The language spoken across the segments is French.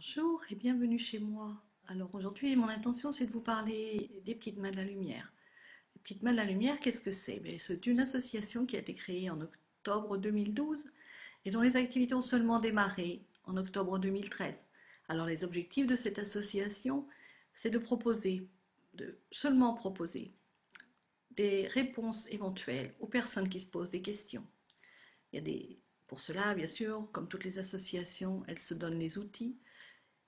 Bonjour et bienvenue chez moi. Alors aujourd'hui, mon intention c'est de vous parler des Petites Mains de la Lumière. Les Petites Mains de la Lumière, qu'est-ce que c'est? C'est une association qui a été créée en octobre 2012 et dont les activités ont seulement démarré en octobre 2013. Alors les objectifs de cette association, c'est de seulement proposer des réponses éventuelles aux personnes qui se posent des questions. Il y a pour cela, bien sûr, comme toutes les associations, elles se donnent les outils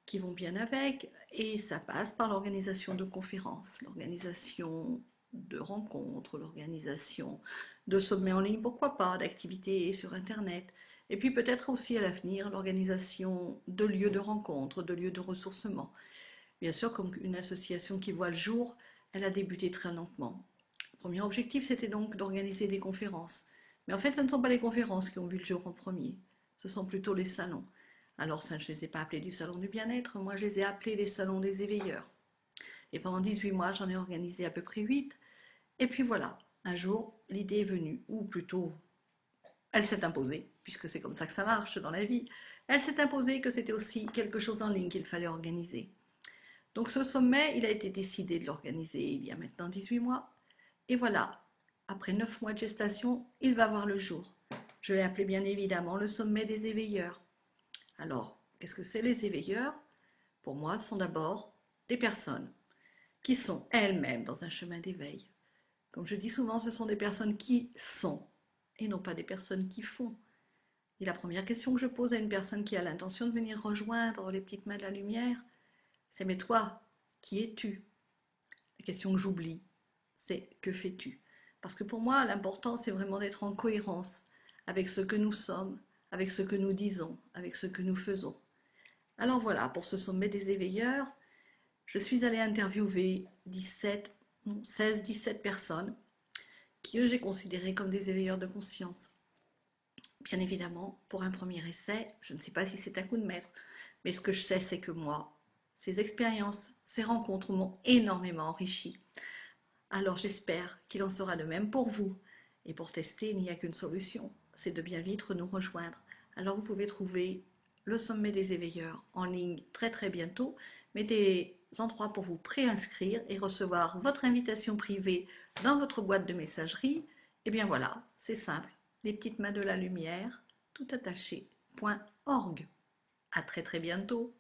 qui vont bien avec, et ça passe par l'organisation de conférences, l'organisation de rencontres, l'organisation de sommets en ligne, pourquoi pas, d'activités sur Internet, et puis peut-être aussi à l'avenir l'organisation de lieux de rencontres, de lieux de ressourcement. Bien sûr, comme une association qui voit le jour, elle a débuté très lentement. Le premier objectif, c'était donc d'organiser des conférences. Mais en fait, ce ne sont pas les conférences qui ont vu le jour en premier, ce sont plutôt les salons. Alors ça, je ne les ai pas appelés du salon du bien-être, moi je les ai appelés les salons des éveilleurs. Et pendant 18 mois, j'en ai organisé à peu près 8. Et puis voilà, un jour, l'idée est venue, ou plutôt, elle s'est imposée, puisque c'est comme ça que ça marche dans la vie. Elle s'est imposée que c'était aussi quelque chose en ligne qu'il fallait organiser. Donc ce sommet, il a été décidé de l'organiser il y a maintenant 18 mois. Et voilà, après 9 mois de gestation, il va voir le jour. Je l'ai appelé bien évidemment le sommet des éveilleurs. Alors, qu'est-ce que c'est les éveilleurs? Pour moi, ce sont d'abord des personnes qui sont elles-mêmes dans un chemin d'éveil. Comme je dis souvent, ce sont des personnes qui sont et non pas des personnes qui font. Et la première question que je pose à une personne qui a l'intention de venir rejoindre les Petites Mains de la Lumière, c'est mais toi, qui es-tu? La question que j'oublie, c'est que fais-tu? Parce que pour moi, l'important, c'est vraiment d'être en cohérence avec ce que nous sommes, avec ce que nous disons, avec ce que nous faisons. Alors voilà, pour ce sommet des éveilleurs, je suis allée interviewer 16-17 personnes que j'ai considérées comme des éveilleurs de conscience. Bien évidemment, pour un premier essai, je ne sais pas si c'est un coup de maître, mais ce que je sais, c'est que moi, ces expériences, ces rencontres m'ont énormément enrichi. Alors j'espère qu'il en sera de même pour vous. Et pour tester, il n'y a qu'une solution, c'est de bien vite nous rejoindre. Alors vous pouvez trouver le sommet des éveilleurs en ligne très très bientôt, mais des endroits pour vous préinscrire et recevoir votre invitation privée dans votre boîte de messagerie. Et bien voilà, c'est simple, les petites mains de la lumière, tout attaché, .org. À très très bientôt.